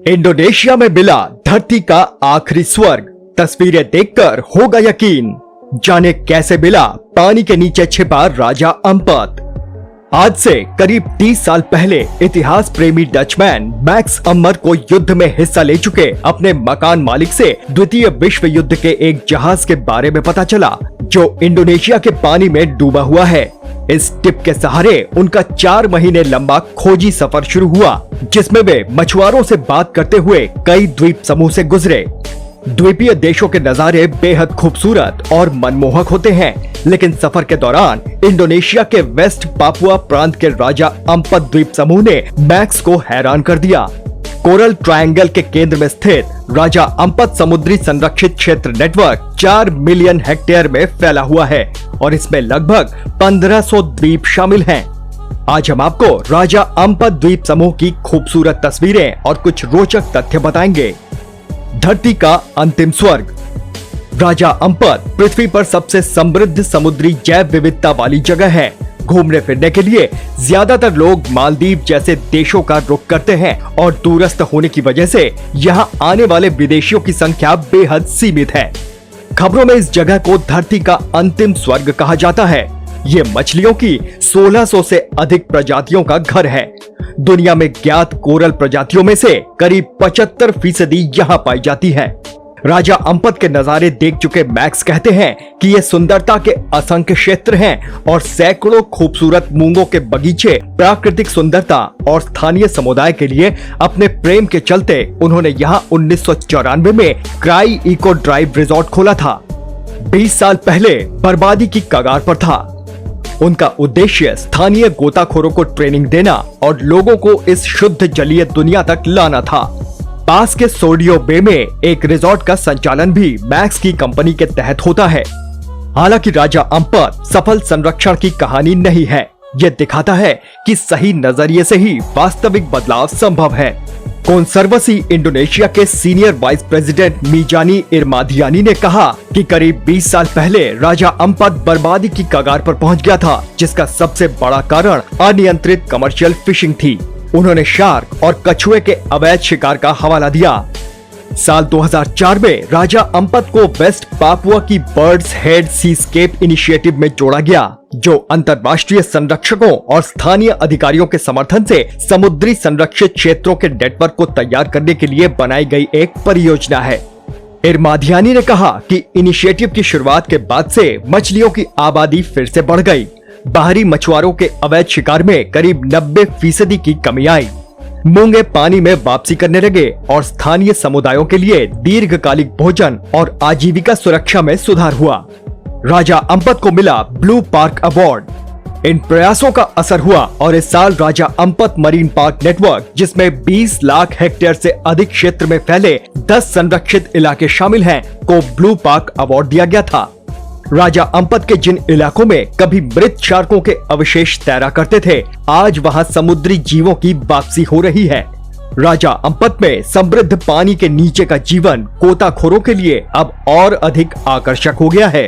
Indonesia में मिला धरती का आखिरी स्वर्ग। तस्वीरें देखकर होगा यकीन। जाने कैसे मिला पानी के नीचे छिपा राजा अम्पत। आज से करीब 30 साल पहले इतिहास प्रेमी डचमैन मैक्स अम्मर को युद्ध में हिस्सा ले चुके अपने मकान मालिक से द्वितीय विश्व युद्ध के एक जहाज के बारे में पता चला जो इंडोनेशिया के पानी में डूबा हुआ है। इस टिप के सहारे उनका 4 महीने लंबा खोजी सफर शुरू हुआ, जिसमें वे मछुआरों से बात करते हुए कई द्वीप समूह से गुजरे। द्वीपीय देशों के नजारे बेहद खूबसूरत और मनमोहक होते हैं, लेकिन सफर के दौरान इंडोनेशिया के वेस्ट पापुआ प्रांत के राजा अम्पत द्वीप समूह ने मैक्स को हैरान कर दिया। कोरल ट्रायंगल के केंद्र में स्थित राजा अम्पत समुद्री संरक्षित क्षेत्र नेटवर्क 4 मिलियन हेक्टेयर में फैला हुआ है और इसमें लगभग 1500 द्वीप शामिल हैं। आज हम आपको राजा अम्पत द्वीप समूह की खूबसूरत तस्वीरें और कुछ रोचक तथ्य बताएंगे। धरती का अंतिम स्वर्ग। राजा अम्पत पृथ्वी पर सबसे समृद्ध समुद्री जैव विविधता वाली जगह है। घूमने फिरने के लिए ज्यादातर लोग मालदीव जैसे देशों का रुख करते हैं और दूरस्थ होने की वजह से यहाँ आने वाले विदेशियों की संख्या बेहद सीमित है। खबरों में इस जगह को धरती का अंतिम स्वर्ग कहा जाता है। ये मछलियों की 1600 से अधिक प्रजातियों का घर है। दुनिया में ज्ञात कोरल प्रजातियों में से करीब 75% यहाँ पाई जाती है। राजा अम्पत के नजारे देख चुके मैक्स कहते हैं कि ये सुंदरता के असंख्य क्षेत्र हैं और सैकड़ों खूबसूरत मूंगों के बगीचे प्राकृतिक सुंदरता और स्थानीय समुदाय के लिए अपने प्रेम के चलते उन्होंने यहाँ 1994 में क्राई इको ड्राइव रिजॉर्ट खोला था। 20 साल पहले बर्बादी की कगार पर था। उनका उद्देश्य स्थानीय गोताखोरों को ट्रेनिंग देना और लोगों को इस शुद्ध जलीय दुनिया तक लाना था। पास के सोडियो बे में एक रिजॉर्ट का संचालन भी मैक्स की कंपनी के तहत होता है। हालांकि राजा अम्पत सफल संरक्षण की कहानी नहीं है। यह दिखाता है कि सही नजरिए से ही वास्तविक बदलाव संभव है। कॉन्सर्वेसी इंडोनेशिया के सीनियर वाइस प्रेसिडेंट मीजानी इरमादियानी ने कहा कि करीब 20 साल पहले राजा अम्पत बर्बादी की कगार पर पहुंच गया था, जिसका सबसे बड़ा कारण अनियंत्रित कमर्शियल फिशिंग थी। उन्होंने शार्क और कछुए के अवैध शिकार का हवाला दिया। साल 2004 में राजा अम्पत को वेस्ट पापुआ की बर्ड्स हेड सीस्केप इनिशिएटिव में जोड़ा गया, जो अंतर्राष्ट्रीय संरक्षकों और स्थानीय अधिकारियों के समर्थन से समुद्री संरक्षित क्षेत्रों के नेटवर्क को तैयार करने के लिए बनाई गई एक परियोजना है। इरमादियानी ने कहा कि इनिशिएटिव की शुरुआत के बाद से मछलियों की आबादी फिर से बढ़ गई। बाहरी मछुआरों के अवैध शिकार में करीब 90% की कमी आई। मूंगे पानी में वापसी करने लगे और स्थानीय समुदायों के लिए दीर्घकालिक भोजन और आजीविका सुरक्षा में सुधार हुआ। राजा अम्पत को मिला ब्लू पार्क अवार्ड। इन प्रयासों का असर हुआ और इस साल राजा अम्पत मरीन पार्क नेटवर्क, जिसमें 20 लाख हेक्टेयर से अधिक क्षेत्र में फैले 10 संरक्षित इलाके शामिल हैं, को ब्लू पार्क अवार्ड दिया गया था। राजा अम्पत के जिन इलाकों में कभी मृत शार्कों के अवशेष तैरा करते थे, आज वहां समुद्री जीवों की वापसी हो रही है। राजा अम्पत में समृद्ध पानी के नीचे का जीवन गोताखोरों के लिए अब और अधिक आकर्षक हो गया है।